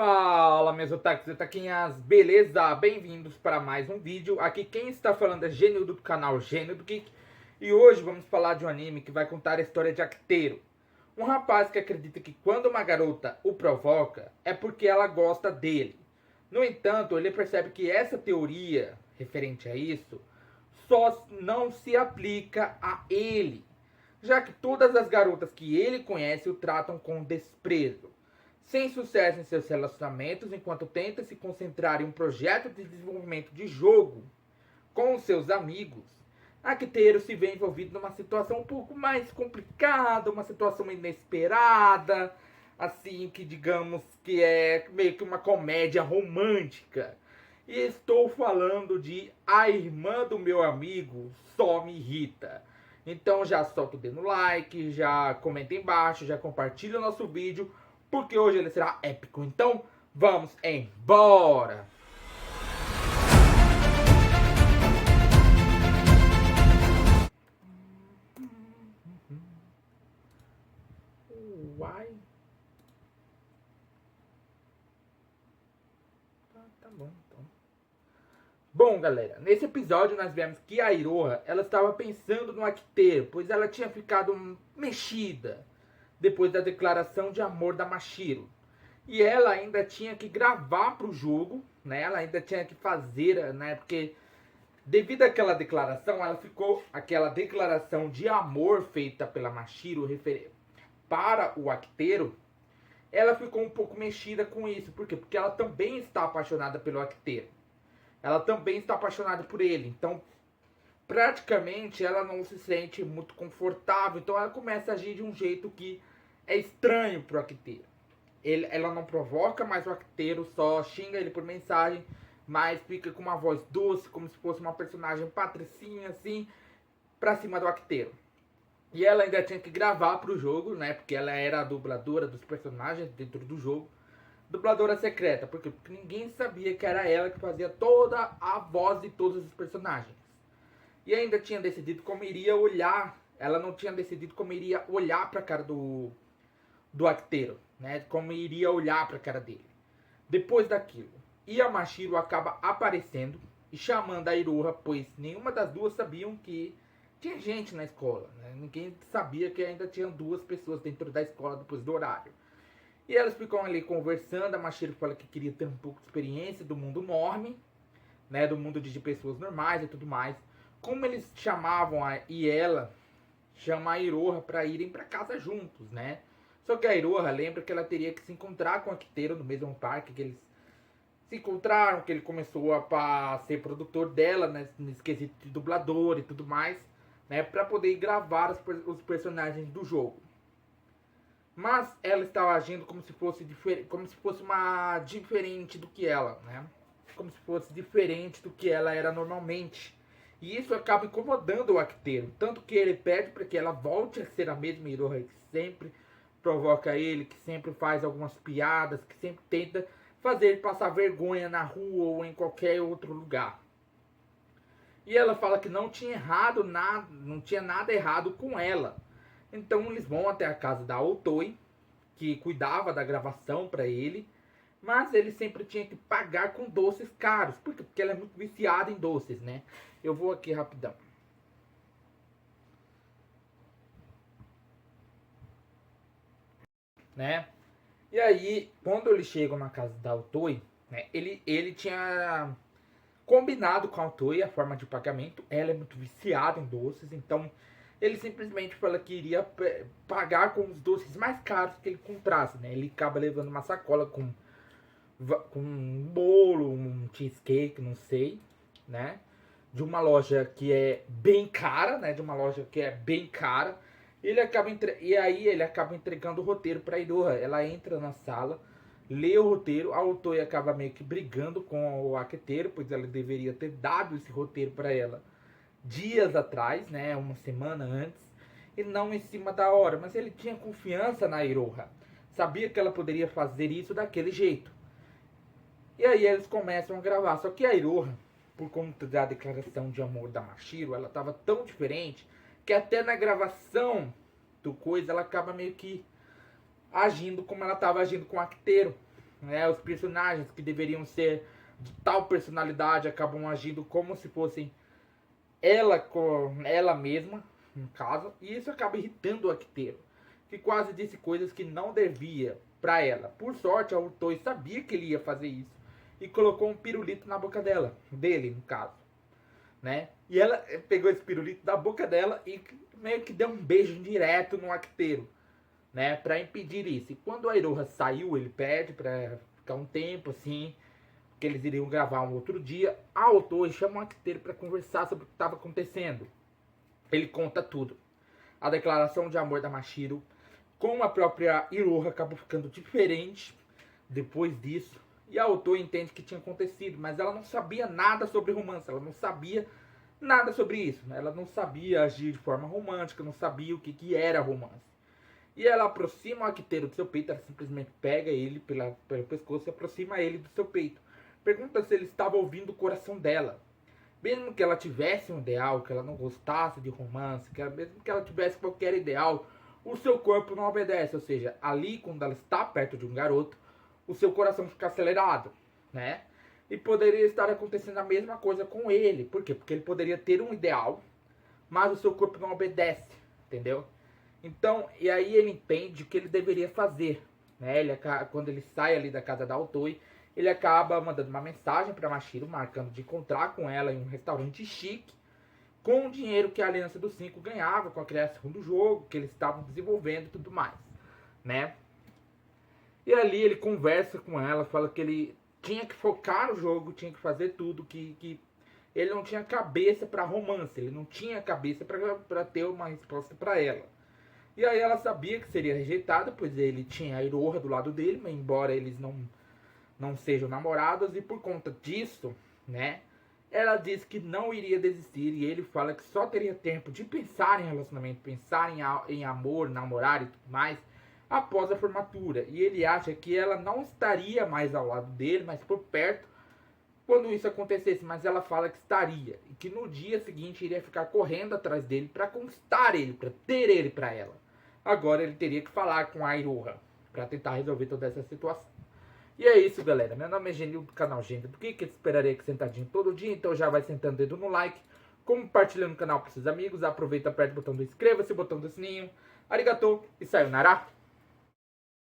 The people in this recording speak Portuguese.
Fala, meus otakus e otaquinhas, beleza? Bem-vindos para mais um vídeo. Aqui quem está falando é Genildo do canal Gênio do Geek. E hoje vamos falar de um anime que vai contar a história de Akiteru. Um rapaz que acredita que quando uma garota o provoca, é porque ela gosta dele. No entanto, ele percebe que essa teoria, referente a isso, só não se aplica a ele, já que todas as garotas que ele conhece o tratam com desprezo. Sem sucesso em seus relacionamentos, enquanto tenta se concentrar em um projeto de desenvolvimento de jogo com os seus amigos, Akiteru se vê envolvido numa situação um pouco mais complicada, uma situação inesperada, assim que digamos que é meio que uma comédia romântica. E estou falando de A Irmã do Meu Amigo Só Me Irrita. Então já solta o dedo no like, já comenta embaixo, já compartilha o nosso vídeo, porque hoje ele será épico. Então, vamos embora! Uai. Tá bom, então. Bom, galera, nesse episódio nós vemos que a Iroha, ela estava pensando no Akiteru, pois ela tinha ficado mexida depois da declaração de amor da Mashiro. E ela ainda tinha que gravar para o jogo, né? Ela ainda tinha que fazer, né? Porque devido àquela declaração, ela ficou aquela declaração de amor feita pela Mashiro para o Akiteru, ela ficou um pouco mexida com isso. Por quê? Porque ela também está apaixonada pelo Akiteru. Ela também está apaixonada por ele. Então, praticamente, ela não se sente muito confortável. Então, ela começa a agir de um jeito que é estranho pro Akiteru. Ela não provoca, mas o Akiteru só xinga ele por mensagem, mas fica com uma voz doce, como se fosse uma personagem patricinha, assim, pra cima do Akiteru. E ela ainda tinha que gravar pro jogo, né? Porque ela era a dubladora dos personagens dentro do jogo. Dubladora secreta, por quê? Porque ninguém sabia que era ela que fazia toda a voz de todos os personagens. E ainda tinha decidido como iria olhar. Ela não tinha decidido como iria olhar pra cara do Akiteru, né? Como iria olhar pra cara dele. Depois daquilo, Mashiro acaba aparecendo e chamando a Iroha, pois nenhuma das duas sabiam que tinha gente na escola, né? Ninguém sabia que ainda tinham duas pessoas dentro da escola depois do horário. E elas ficam ali conversando. A Mashiro fala que queria ter um pouco de experiência do mundo norme, né? Do mundo de pessoas normais e tudo mais. Como eles chamavam e ela chama a Iroha para irem para casa juntos, né? Só que a Iroha lembra que ela teria que se encontrar com o Akiteru no mesmo parque que eles se encontraram, que ele começou a ser produtor dela, né, nesse quesito de dublador e tudo mais, né, para poder gravar os personagens do jogo. Mas ela estava agindo como se fosse uma diferente do que ela, né? Como se fosse diferente do que ela era normalmente. E isso acaba incomodando o Akiteru, tanto que ele pede para que ela volte a ser a mesma Iroha que sempre provoca ele, que sempre faz algumas piadas, que sempre tenta fazer ele passar vergonha na rua ou em qualquer outro lugar. E ela fala que não tinha nada errado com ela. Então eles vão até a casa da Otoi, que cuidava da gravação para ele, mas ele sempre tinha que pagar com doces caros. Por quê? Porque ela é muito viciada em doces, né? Eu vou aqui rapidão. Né? E aí, quando eles chegam na casa da Otoi, né, ele tinha combinado com a Otoi a forma de pagamento. Ela é muito viciada em doces, então ele simplesmente fala que iria pagar com os doces mais caros que ele comprasse, né? Ele acaba levando uma sacola com um bolo, um cheesecake, não sei, né? De uma loja que é bem cara, né? De uma loja que é bem cara. E aí ele acaba entregando o roteiro para a Iroha. Ela entra na sala, lê o roteiro. A Otoi acaba meio que brigando com o Akiteru, pois ela deveria ter dado esse roteiro para ela dias atrás, né? Uma semana antes, e não em cima da hora. Mas ele tinha confiança na Iroha, sabia que ela poderia fazer isso daquele jeito. E aí eles começam a gravar. Só que a Iroha, por conta da declaração de amor da Mashiro, ela estava tão diferente que até na gravação do coisa ela acaba meio que agindo como ela estava agindo com o Akiteru. né? Os personagens que deveriam ser de tal personalidade acabam agindo como se fossem ela com ela mesma, no caso, e isso acaba irritando o Akiteru, que quase disse coisas que não devia pra ela. Por sorte, a Utoi sabia que ele ia fazer isso e colocou um pirulito na boca dele, no caso, né? E ela pegou esse pirulito da boca dela e meio que deu um beijo direto no Akiteru, né, para impedir isso. E quando a Iroha saiu, ele pede para ficar um tempo assim, que eles iriam gravar um outro dia. A Otoi chama o Akiteru para conversar sobre o que estava acontecendo. Ele conta tudo. A declaração de amor da Mashiro com a própria Iroha acabou ficando diferente depois disso. E a Otoi entende que tinha acontecido, mas ela não sabia nada sobre romance, ela não sabia nada sobre isso. Ela não sabia agir de forma romântica, não sabia o que era romance. E ela aproxima o Akiteru do seu peito, ela simplesmente pega ele pelo pescoço e aproxima ele do seu peito. Pergunta se ele estava ouvindo o coração dela. Mesmo que ela tivesse um ideal, que ela não gostasse de romance, mesmo que ela tivesse qualquer ideal, o seu corpo não obedece. Ou seja, ali quando ela está perto de um garoto, o seu coração fica acelerado, né? E poderia estar acontecendo a mesma coisa com ele. Por quê? Porque ele poderia ter um ideal, mas o seu corpo não obedece, entendeu? Então, e aí ele entende o que ele deveria fazer, né? Quando ele sai ali da casa da Otoi, ele acaba mandando uma mensagem para Mashiro, marcando de encontrar com ela em um restaurante chique, com o dinheiro que a Aliança dos Cinco ganhava com a criação do jogo, que eles estavam desenvolvendo e tudo mais, né? E ali ele conversa com ela, fala que ele tinha que focar no jogo, tinha que fazer tudo, que ele não tinha cabeça para romance, ele não tinha cabeça para ter uma resposta para ela. E aí ela sabia que seria rejeitada, pois ele tinha a Iroha do lado dele, mas embora eles não sejam namorados, e por conta disso, né, ela diz que não iria desistir, e ele fala que só teria tempo de pensar em relacionamento, pensar em amor, namorar e tudo mais, após a formatura. E ele acha que ela não estaria mais ao lado dele, mas por perto, quando isso acontecesse, mas ela fala que estaria, e que no dia seguinte iria ficar correndo atrás dele para conquistar ele, para ter ele para ela. Agora ele teria que falar com a Iroha para tentar resolver toda essa situação. E é isso, galera. Meu nome é Genil do canal Gênio do que esperaria que sentadinho todo dia, então já vai sentando o dedo no like, compartilhando o canal para seus amigos, aproveita, aperta o botão do inscreva-se, o botão do sininho. Arigatou e sayonara.